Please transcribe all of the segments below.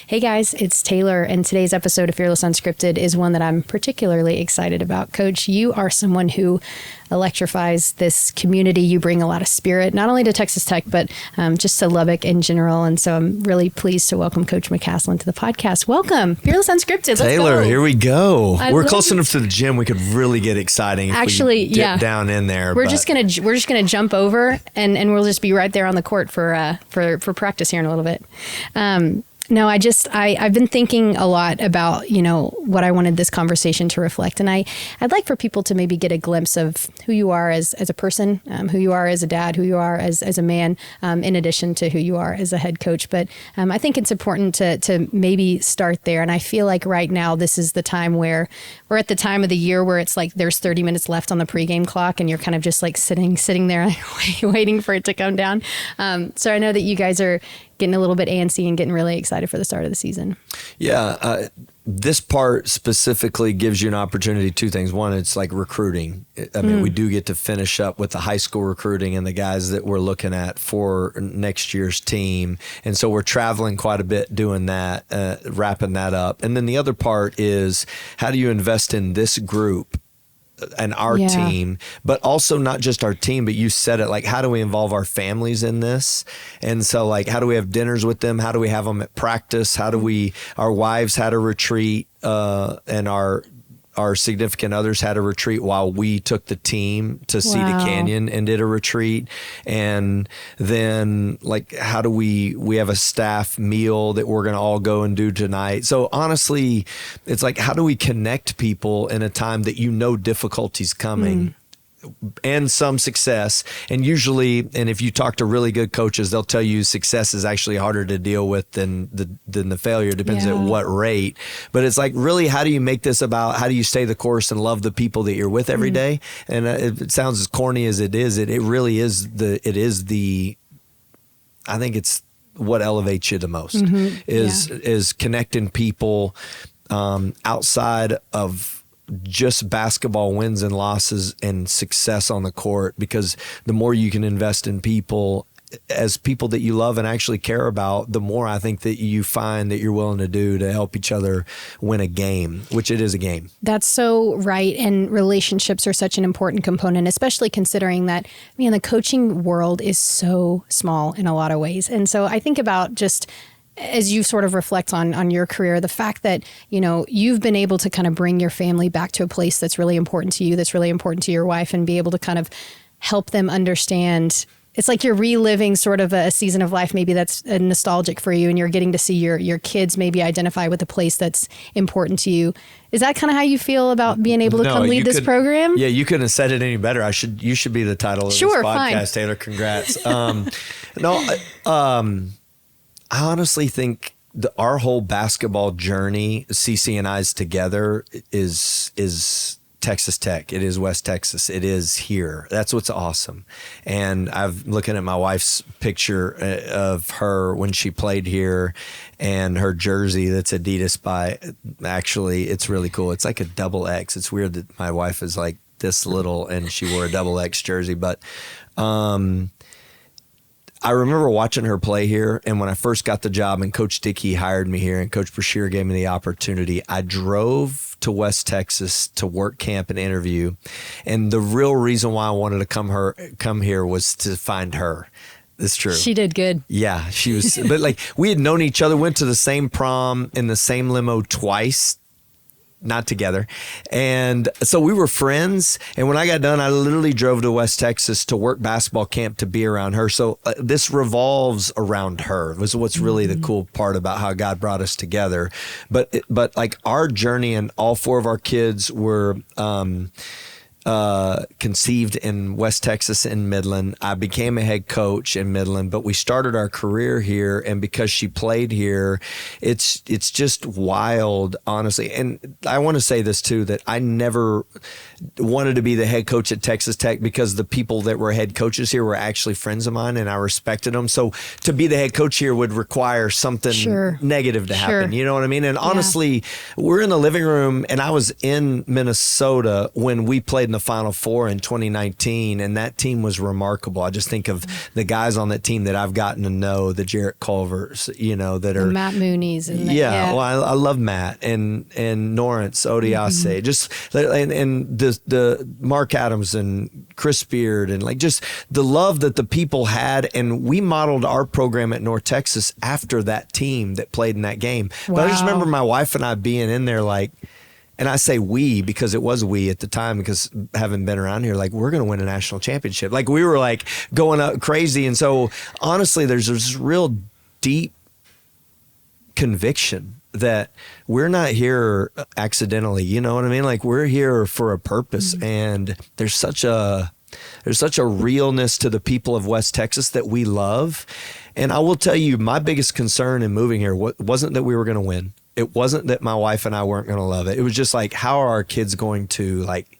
Hey guys, it's Taylor, and today's episode of Fearless Unscripted is one that I'm particularly excited about. Coach, you are someone who electrifies this community. You bring a lot of spirit, not only to Texas Tech, but just to Lubbock in general. And so I'm really pleased to welcome Coach McCasland to the podcast. Welcome, Fearless Unscripted. Let's Taylor, go. Here we go. We're close enough to the gym. We could really get exciting. Actually, if we dip down in there. We're just gonna jump over, and we'll just be right there on the court for practice here in a little bit. No, I've been thinking a lot about, what I wanted this conversation to reflect. And I'd like for people to maybe get a glimpse of who you are as a person, who you are as a dad, who you are as a man, in addition to who you are as a head coach. But I think it's important to maybe start there. And I feel like right now, this is the time where we're at the time of the year where it's like there's 30 minutes left on the pregame clock and you're kind of just like sitting there waiting for it to come down. So I know that you guys are getting a little bit antsy and getting really excited for the start of the season. Yeah. This part specifically gives you an opportunity, two things. One, it's like recruiting. I mean, we do get to finish up with the high school recruiting and the guys that we're looking at for next year's team. And so we're traveling quite a bit doing that, wrapping that up. And then the other part is, how do you invest in this group and our team, but also not just our team, but you said it, like, how do we involve our families in this? And so, like, how do we have dinners with them? How do we have them at practice? How do our wives had a retreat, and our significant others had a retreat while we took the team to Cedar Canyon and did a retreat. And then, like, how do we have a staff meal that we're going to all go and do tonight. So honestly, it's like, how do we connect people in a time that difficulty's coming? And some success. And usually, and if you talk to really good coaches, they'll tell you success is actually harder to deal with than the failure. It depends at what rate. But it's like, really, how do you make this about how do you stay the course and love the people that you're with every day? And it sounds as corny as it is. It really is I think it's what elevates you the most is connecting people outside of just basketball wins and losses and success on the court, because the more you can invest in people as people that you love and actually care about, the more I think that you find that you're willing to do to help each other win a game, which it is a game. That's so right. And relationships are such an important component, especially considering that, the coaching world is so small in a lot of ways. And so I think about just as you sort of reflect on your career, the fact that, you've been able to kind of bring your family back to a place that's really important to you, that's really important to your wife, and be able to kind of help them understand. It's like you're reliving sort of a season of life maybe that's nostalgic for you, and you're getting to see your kids maybe identify with a place that's important to you. Is that kind of how you feel about being able to come lead this program? Yeah, you couldn't have said it any better. You should be the title of this podcast, fine. Taylor. Congrats. I honestly think our whole basketball journey, Cece and I's together, is Texas Tech. It is West Texas. It is here. That's what's awesome. And I'm looking at my wife's picture of her when she played here, and her jersey that's Adidas actually, it's really cool. It's like a double X. It's weird that my wife is like this little and she wore a double X jersey, but I remember watching her play here, and when I first got the job and Coach Dickey hired me here and Coach Brashear gave me the opportunity, I drove to West Texas to work camp and interview. And the real reason why I wanted to come here was to find her. It's true. She did good. Yeah, she was. But like, we had known each other, went to the same prom in the same limo twice. Not together. And so we were friends. And when I got done, I literally drove to West Texas to work basketball camp to be around her. So this revolves around her. It was what's really the cool part about how God brought us together. But like, our journey, and all four of our kids were conceived in West Texas in Midland. I became a head coach in Midland, but we started our career here. And because she played here, it's just wild, honestly. And I want to say this too, that I never wanted to be the head coach at Texas Tech because the people that were head coaches here were actually friends of mine and I respected them. So to be the head coach here would require something negative to happen. You know what I mean? And honestly, we're in the living room, and I was in Minnesota when we played in the Final Four in 2019, and that team was remarkable. I just think of the guys on that team that I've gotten to know, the Jarrett Culvers, that are Matt Mooney's. And well, I love Matt and Norrance Odiase, just and the Mark Adams and Chris Beard, and like just the love that the people had, and we modeled our program at North Texas after that team that played in that game. Wow. But I just remember my wife and I being in there like, and I say we because it was we at the time, because having been around here, like, we're going to win a national championship. Like, we were like going up crazy. And so honestly, there's this real deep conviction that we're not here accidentally. You know what I mean? Like, we're here for a purpose. And there's such a realness to the people of West Texas that we love. And I will tell you, my biggest concern in moving here wasn't that we were going to win. It wasn't that my wife and I weren't going to love it. It was just like, how are our kids going to like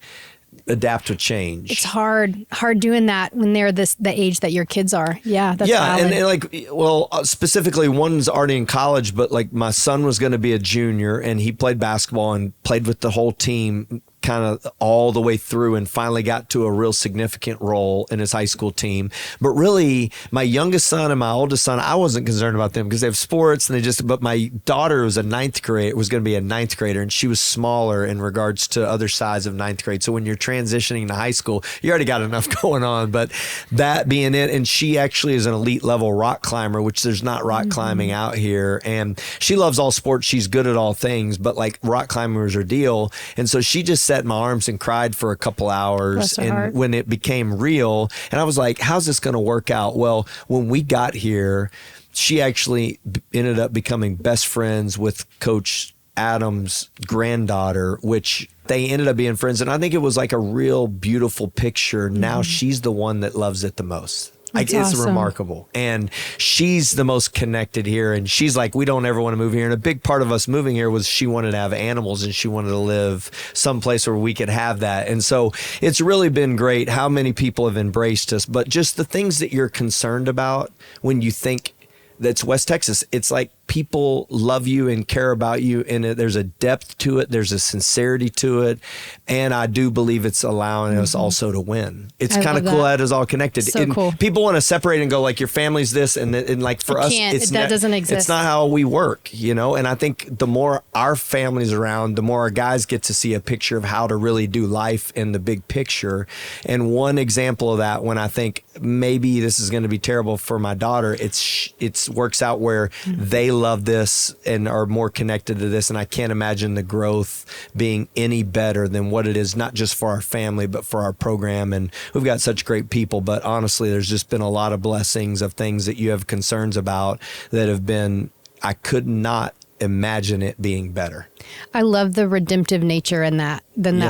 adapt to change? It's hard doing that when they're the age that your kids are. Yeah, that's valid. And like, well, specifically, one's already in college, but like my son was going to be a junior, and he played basketball and played with the whole team kind of all the way through, and finally got to a real significant role in his high school team. But really, my youngest son and my oldest son, I wasn't concerned about them because they have sports, and but my daughter was was going to be a ninth grader, and she was smaller in regards to other sides of ninth grade. So when you're transitioning to high school, you already got enough going on. But that being it, and she actually is an elite level rock climber, which there's not rock climbing out here. And she loves all sports. She's good at all things, but like rock climbing was her deal. And so she just sat in my arms and cried for a couple hours. And when it became real, and I was like, how's this going to work out? Well, when we got here, she actually ended up becoming best friends with Coach Adams' granddaughter, which they ended up being friends. And I think it was like a real beautiful picture. Now she's the one that loves it the most. Like, it's awesome. Remarkable. And she's the most connected here. And she's like, we don't ever want to move here. And a big part of us moving here was she wanted to have animals, and she wanted to live someplace where we could have that. And so it's really been great how many people have embraced us. But just the things that you're concerned about when you think that's West Texas, it's like people love you and care about you, and there's a depth to it, there's a sincerity to it, and I do believe it's allowing us also to win. It's kind of cool that it's all connected. So and cool. People want to separate and go like, your family's this, and like for us, that doesn't exist. It's not how we work, And I think the more our family's around, the more our guys get to see a picture of how to really do life in the big picture. And one example of that, when I think maybe this is going to be terrible for my daughter, it's works out where they love this and are more connected to this, and I can't imagine the growth being any better than what it is, not just for our family but for our program. And we've got such great people, but honestly, there's just been a lot of blessings of things that you have concerns about that have been, I could not imagine it being better. I love the redemptive nature in that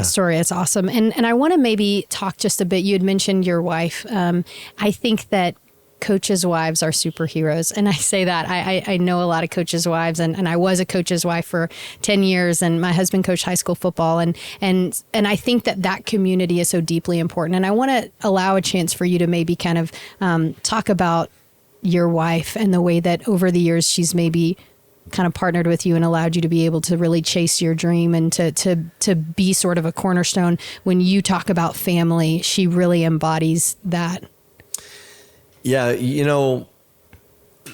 story. It's awesome. And I want to maybe talk just a bit. You had mentioned your wife. I think that coaches' wives are superheroes. And I say that. I know a lot of coaches' wives, and I was a coach's wife for 10 years, and my husband coached high school football. And I think that community is so deeply important. And I want to allow a chance for you to maybe kind of talk about your wife and the way that over the years she's maybe kind of partnered with you and allowed you to be able to really chase your dream and to be sort of a cornerstone. When you talk about family, she really embodies that. Yeah,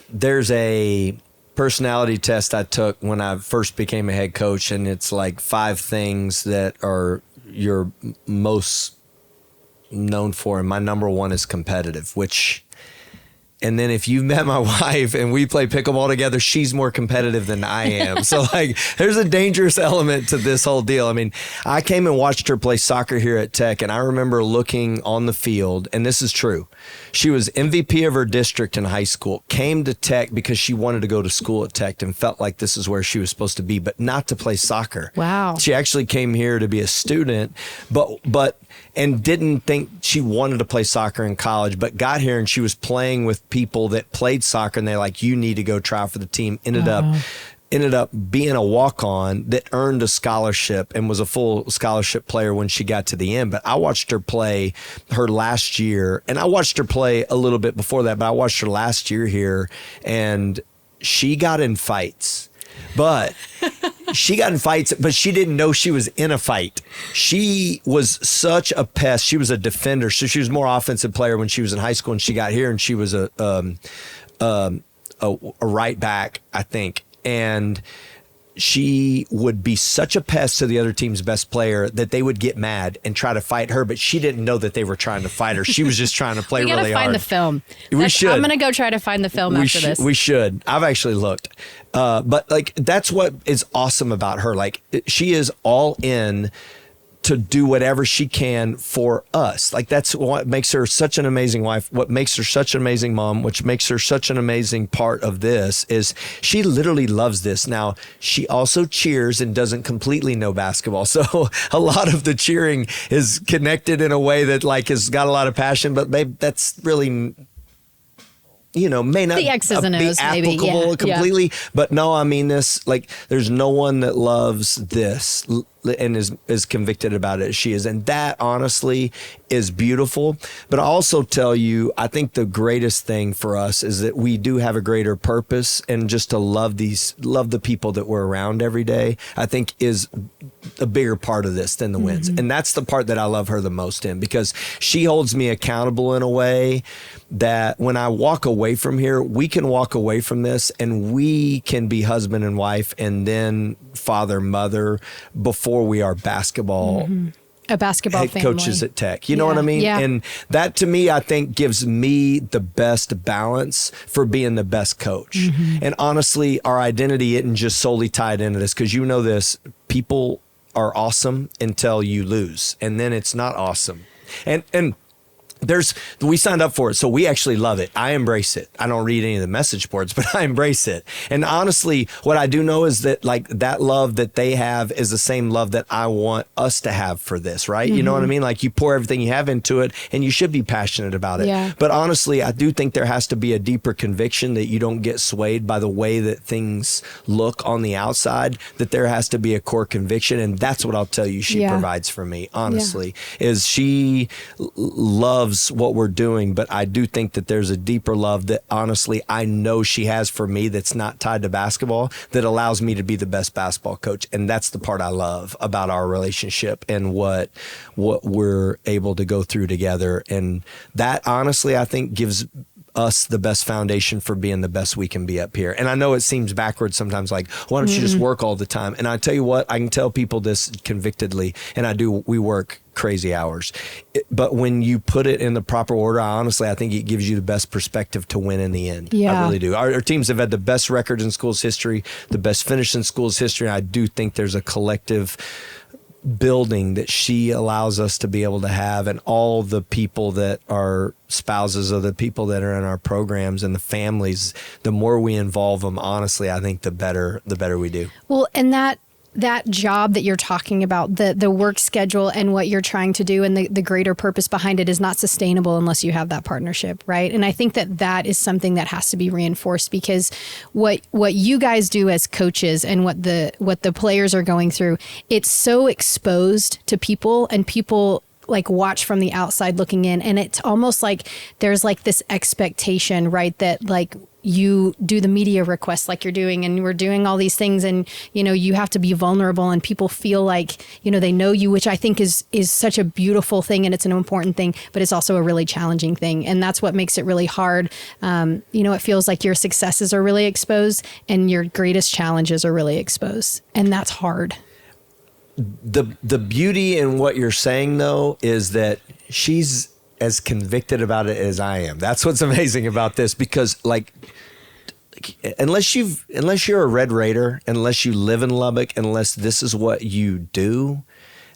there's a personality test I took when I first became a head coach, and it's like 5 things that are you're most known for. And my number 1 is competitive, and then if you've met my wife and we play pickleball together, she's more competitive than I am. So like, there's a dangerous element to this whole deal. I mean, I came and watched her play soccer here at Tech, and I remember looking on the field, and this is true. She was MVP of her district in high school, came to Tech because she wanted to go to school at Tech and felt like this is where she was supposed to be, but not to play soccer. Wow. She actually came here to be a student, and didn't think she wanted to play soccer in college, but got here and she was playing with people that played soccer, and they're like, you need to go try for the team. Ended up being a walk-on that earned a scholarship and was a full scholarship player when she got to the end. But I watched her play her last year, and I watched her play a little bit before that, but I watched her last year here, and she got in fights. But she got in fights, but she didn't know she was in a fight. She was such a pest. She was a defender. So she was more offensive player when she was in high school, and she got here and she was a right back, I think. And she would be such a pest to the other team's best player that they would get mad and try to fight her, but she didn't know that they were trying to fight her. She was just trying to play really hard. We gotta find the film. We should. I'm gonna go try to find the film after this. We should. I've actually looked. But like, that's what is awesome about her. Like, she is all in to do whatever she can for us. Like, that's what makes her such an amazing wife, what makes her such an amazing mom, which makes her such an amazing part of this is she literally loves this. Now, she also cheers and doesn't completely know basketball. So a lot of the cheering is connected in a way that like has got a lot of passion, but babe, that's really, you know, may not the X's and be O's, applicable maybe. completely, Yeah. but no, I mean this, like, there's no one that loves this and is convicted about it as she is. And that honestly is beautiful. But I also tell you, I think the greatest thing for us is that we do have a greater purpose, and just to love the people that we're around every day, I think is a bigger part of this than the wins. And that's the part that I love her the most in, because she holds me accountable in a way that when I walk away from here, we can walk away from this and we can be husband and wife and then father, mother before we are basketball. A basketball head family. coaches at Tech. You know what I mean? Yeah. And that to me, I think gives me the best balance for being the best coach. And honestly, our identity isn't just solely tied into this, because you know this, people are awesome until you lose, and then it's not awesome. And we signed up for it, so we actually love it. I embrace it. I don't read any of the message boards, but I embrace it. And honestly, what I do know is that like that love that they have is the same love that I want us to have for this, right? You know what I mean? Like, you pour everything you have into it, and you should be passionate about it. Yeah. But honestly, I do think there has to be a deeper conviction that you don't get swayed by the way that things look on the outside, that there has to be a core conviction. And that's what I'll tell you she provides for me, honestly, is she loves what we're doing, but I do think that there's a deeper love that honestly I know she has for me that's not tied to basketball, that allows me to be the best basketball coach. And that's the part I love about our relationship and what we're able to go through together. And that honestly, I think, gives us the best foundation for being the best we can be up here. And I know it seems backwards sometimes, like, why don't you just work all the time? And I tell you what, I can tell people this convictedly, and we work crazy hours. But when you put it in the proper order, I think it gives you the best perspective to win in the end. Yeah. I really do. Our teams have had the best record in school's history, the best finish in school's history. And I do think there's a collective building that she allows us to be able to have, and all the people that are spouses of the people that are in our programs and the families, the more we involve them, honestly, I think the better we do. Well, and that job that you're talking about, the work schedule and what you're trying to do and the greater purpose behind it is not sustainable unless you have that partnership, right? And I think that is something that has to be reinforced, because what you guys do as coaches and what the players are going through, it's so exposed to people, and people like watch from the outside looking in, and it's almost like there's like this expectation, right, that like you do the media requests like you're doing, and we're doing all these things, and you know you have to be vulnerable, and people feel like, you know, they know you, which I think is such a beautiful thing, and it's an important thing, but it's also a really challenging thing, and that's what makes it really hard. You know, it feels like your successes are really exposed and your greatest challenges are really exposed, and that's hard. The beauty in what you're saying, though, is that she's as convicted about it as I am. That's what's amazing about this, because like unless you're a Red Raider, unless you live in Lubbock, unless this is what you do,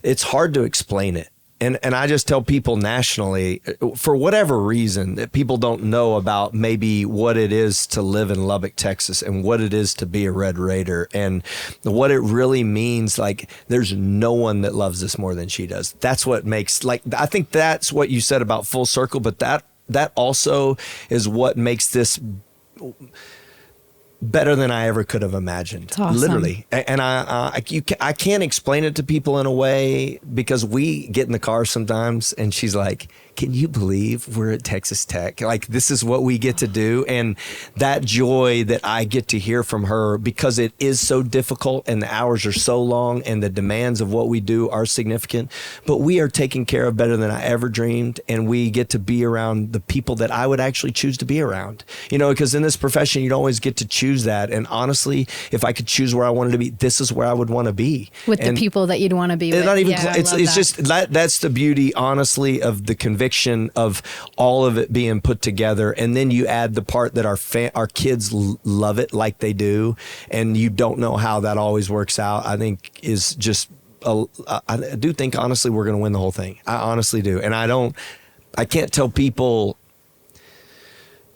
it's hard to explain it. And I just tell people nationally, for whatever reason, that people don't know about maybe what it is to live in Lubbock, Texas, and what it is to be a Red Raider, and what it really means. Like, there's no one that loves this more than she does. That's what makes, like, I think that's what you said about full circle, but that also is what makes this better than I ever could have imagined. Awesome. Literally. And I can't explain it to people in a way, because we get in the car sometimes and she's like, can you believe we're at Texas Tech? Like, this is what we get to do. And that joy that I get to hear from her, because it is so difficult and the hours are so long and the demands of what we do are significant, but we are taken care of better than I ever dreamed. And we get to be around the people that I would actually choose to be around, you know, because in this profession, you don't always get to choose that. And honestly, if I could choose where I wanted to be, this is where I would want to be. With the people that you'd want to be with. Not even it's just that's the beauty, honestly, of the conviction of all of it being put together. And then you add the part that our kids love it like they do. And you don't know how that always works out. I think is just, I do think, honestly, we're going to win the whole thing. I honestly do. And I can't tell people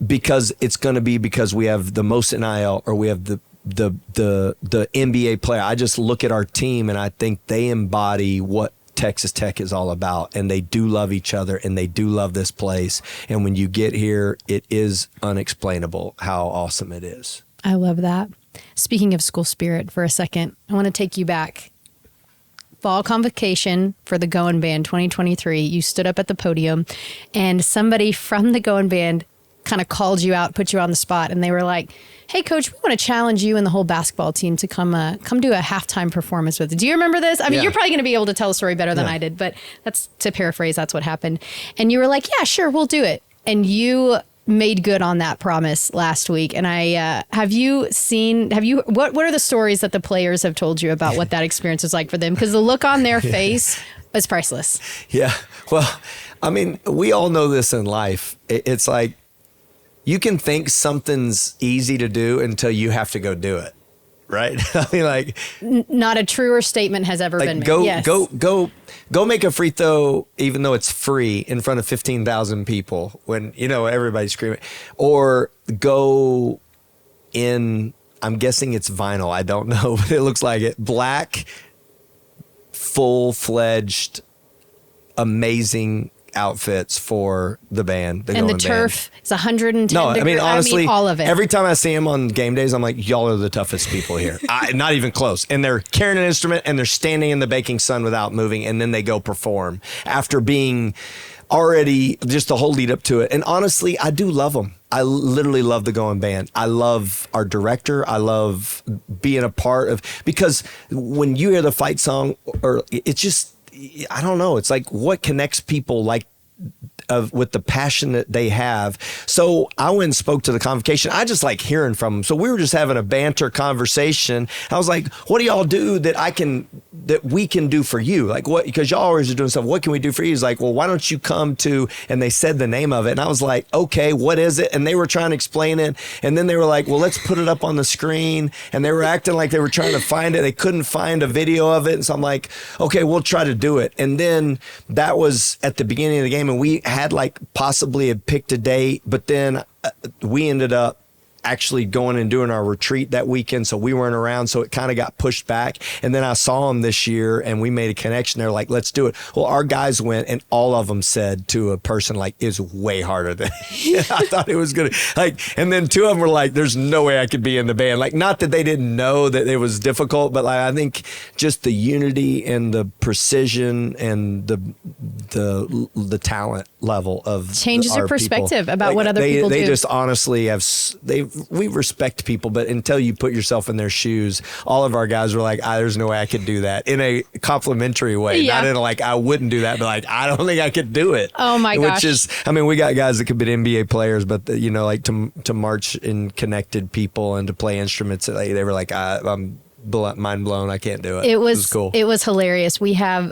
because it's going to be because we have the most NIL or we have the NBA player. I just look at our team and I think they embody what Texas Tech is all about, and they do love each other and they do love this place. And when you get here, it is unexplainable how awesome it is. I love that. Speaking of school spirit for a second, I want to take you back. Fall convocation for the Goin' Band 2023. You stood up at the podium and somebody from the Goin' Band kind of called you out, put you on the spot, and they were like, hey, Coach, we want to challenge you and the whole basketball team to come do a halftime performance with it. Do you remember this? I mean, You're probably going to be able to tell the story better than I did, but that's, to paraphrase, that's what happened. And you were like, yeah, sure, we'll do it. And you made good on that promise last week. And what are the stories that the players have told you about what that experience was like for them? Because the look on their face was priceless. Yeah. Well, I mean, we all know this in life. It's like, you can think something's easy to do until you have to go do it, right? I mean, like, not a truer statement has ever been made. Yes. Go make a free throw, even though it's free, in front of 15,000 people when, you know, everybody's screaming. Or go in, I'm guessing it's vinyl, I don't know, but it looks like it, black, full-fledged, amazing outfits for the band. And the turf is 110 degrees. No, I mean, honestly, all of it. Every time I see them on game days, I'm like, y'all are the toughest people here. Not even close. And they're carrying an instrument and they're standing in the baking sun without moving. And then they go perform after being already just the whole lead up to it. And honestly, I do love them. I literally love the Goin' Band. I love our director. I love being a part of, because when you hear the fight song, or it's just, I don't know. It's like what connects people like with the passion that they have. So I went and spoke to the convocation. I just like hearing from them. So we were just having a banter conversation. I was like, what do y'all do that we can do for you? Like what, because y'all always are doing stuff. What can we do for you? He's like, well, why don't you come to, and they said the name of it. And I was like, okay, what is it? And they were trying to explain it. And then they were like, well, let's put it up on the screen. And they were acting like they were trying to find it. They couldn't find a video of it. And so I'm like, okay, we'll try to do it. And then that was at the beginning of the game. And we had possibly had picked a date, but then we ended up actually going and doing our retreat that weekend, so we weren't around, so it kind of got pushed back. And then I saw them this year and we made a connection. They're like, let's do it. Well, our guys went and all of them said to a person like, it's way harder than I thought it was gonna, like, and then two of them were like, there's no way I could be in the band. Like, not that they didn't know that it was difficult, but like, I think just the unity and the precision and the talent level of changes your perspective about like, what other people do. They just honestly we respect people, but until you put yourself in their shoes, all of our guys were like, there's no way I could do that, in a complimentary way, not in a like, I wouldn't do that, but like, I don't think I could do it. Oh my gosh. Which is, I mean, we got guys that could be NBA players, but you know, like to march in connected people and to play instruments, they were like, I'm mind blown. I can't do it. It was cool. It was hilarious. We have,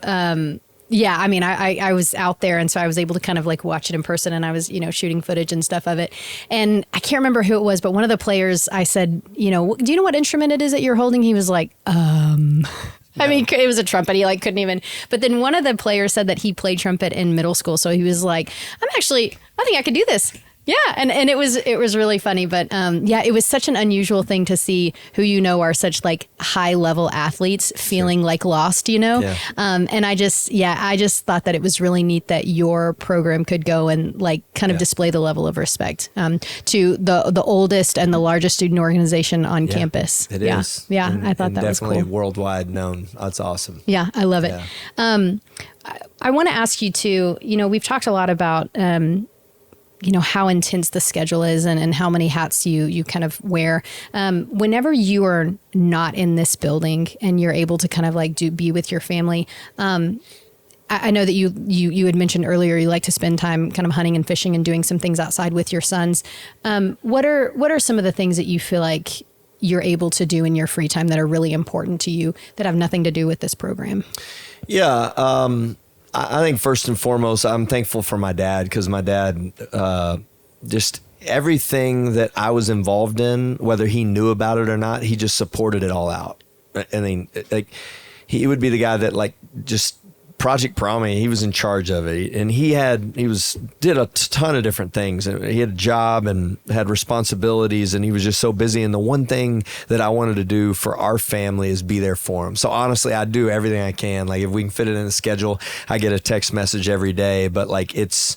yeah, I mean, I was out there, and so I was able to kind of like watch it in person, and I was, you know, shooting footage and stuff of it. And I can't remember who it was, but one of the players, I said, you know, do you know what instrument it is that you're holding? He was like, I mean, it was a trumpet. He like couldn't even, but then one of the players said that he played trumpet in middle school. So he was like, I think I could do this. Yeah, and it was really funny, but it was such an unusual thing to see who are such like high level athletes feeling like lost, Yeah. and I just thought that it was really neat that your program could go and like kind of display the level of respect to the oldest and the largest student organization on campus. It is. Yeah, and, I thought that was cool. Definitely worldwide known. That's awesome. Yeah, I love it. Yeah. I want to ask you too, we've talked a lot about, how intense the schedule is and how many hats you kind of wear. Whenever you are not in this building and you're able to kind of like be with your family, I know that you had mentioned earlier you like to spend time kind of hunting and fishing and doing some things outside with your sons. What are some of the things that you feel like you're able to do in your free time that are really important to you that have nothing to do with this program? Yeah. I think first and foremost, I'm thankful for my dad, because my dad, just everything that I was involved in, whether he knew about it or not, he just supported it all out. I mean, like he would be the guy that like just Project Promi, he was in charge of it, and did a ton of different things. He had a job and had responsibilities, and he was just so busy. And the one thing that I wanted to do for our family is be there for him. So honestly, I do everything I can. Like if we can fit it in the schedule, I get a text message every day, but like it's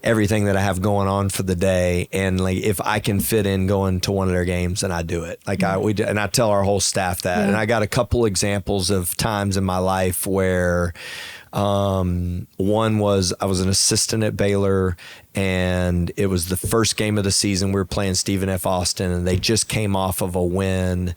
everything that I have going on for the day. And like, if I can fit in going to one of their games, then I do it. Like and I tell our whole staff that. And I got a couple examples of times in my life where, one was I was an assistant at Baylor, and it was the first game of the season. We were playing Stephen F. Austin, and they just came off of a win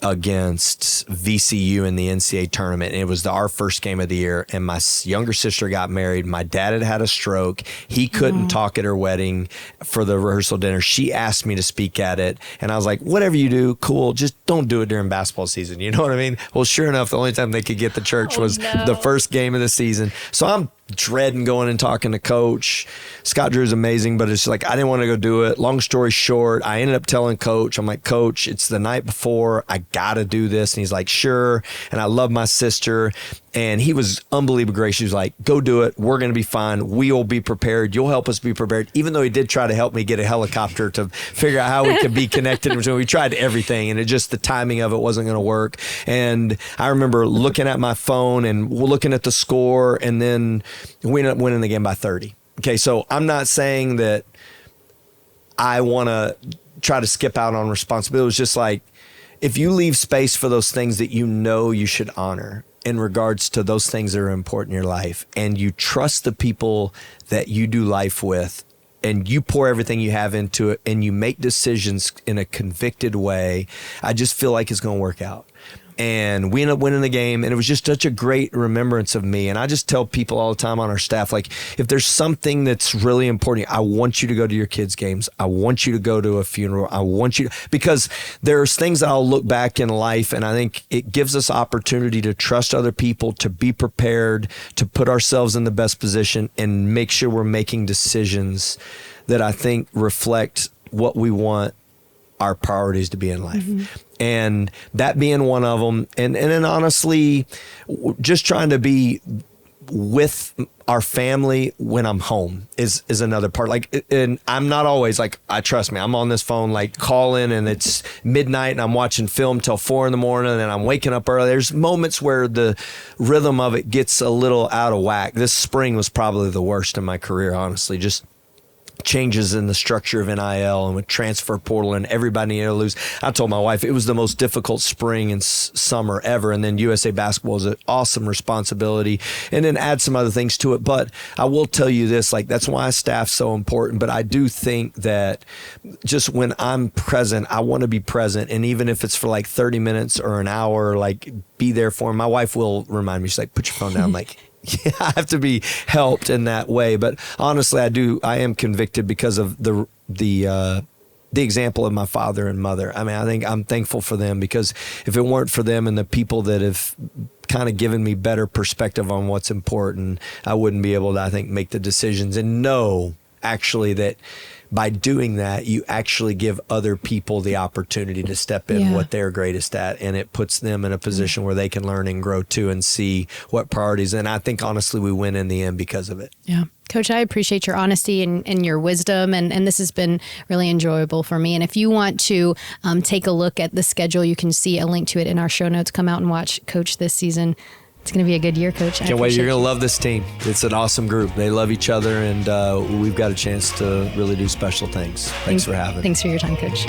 against VCU in the NCAA tournament. And it was our first game of the year, and my younger sister got married. My dad had had a stroke. He couldn't talk at her wedding for the rehearsal dinner. She asked me to speak at it, and I was like, whatever you do, cool, just don't do it during basketball season. You know what I mean? Well, sure enough, the only time they could get to church was the first game of the season. So I'm dreading going and talking to Coach. Scott Drew's amazing, but it's like I didn't want to go do it. Long story short, I ended up telling Coach, I'm like, Coach, it's the night before. I got to do this. And he's like, sure. And I love my sister. And he was unbelievably gracious. He was like, go do it. We're going to be fine. We'll be prepared. You'll help us be prepared. Even though he did try to help me get a helicopter to figure out how we could be connected. We tried everything, and it just, the timing of it wasn't going to work. And I remember looking at my phone and looking at the score, and then we ended up winning the game by 30. Okay, so I'm not saying that I want to try to skip out on responsibility. It was just like, if you leave space for those things that you should honor in regards to those things that are important in your life, and you trust the people that you do life with, and you pour everything you have into it, and you make decisions in a convicted way, I just feel like it's going to work out. And we ended up winning the game, and it was just such a great remembrance of me. And I just tell people all the time on our staff, like, if there's something that's really important, I want you to go to your kids' games. I want you to go to a funeral. I want you to, because there's things that I'll look back in life, and I think it gives us opportunity to trust other people, to be prepared, to put ourselves in the best position, and make sure we're making decisions that I think reflect what we want our priorities to be in life. And that being one of them. And then honestly, just trying to be with our family when I'm home is another part. Like, and I'm not always like, trust me, I'm on this phone, like calling, and it's midnight and I'm watching film till 4 a.m. and I'm waking up early. There's moments where the rhythm of it gets a little out of whack. This spring was probably the worst in my career, honestly. Just changes in the structure of NIL and with transfer portal and everybody needed to lose. I told my wife it was the most difficult spring and summer ever. And then USA basketball is an awesome responsibility, and then add some other things to it. But I will tell you this, like, that's why staff's so important. But I do think that just when I'm present, I want to be present. And even if it's for like 30 minutes or an hour, like, be there for him. My wife will remind me, she's like, put your phone down. I'm like, yeah, I have to be helped in that way. But honestly, I am convicted because of the example of my father and mother. I mean, I think I'm thankful for them, because if it weren't for them and the people that have kind of given me better perspective on what's important, I wouldn't be able to, I think, make the decisions and know actually that by doing that, you actually give other people the opportunity to step in what they're greatest at, and it puts them in a position where they can learn and grow too and see what priorities. And I think honestly we win in the end because of it. Yeah. Coach, I appreciate your honesty and your wisdom, and this has been really enjoyable for me. And if you want to take a look at the schedule, you can see a link to it in our show notes. Come out and watch Coach this season. It's going to be a good year, Coach. Can't wait. You're going to love this team. It's an awesome group. They love each other, and we've got a chance to really do special things. Thanks for having me. Thanks for your time, Coach.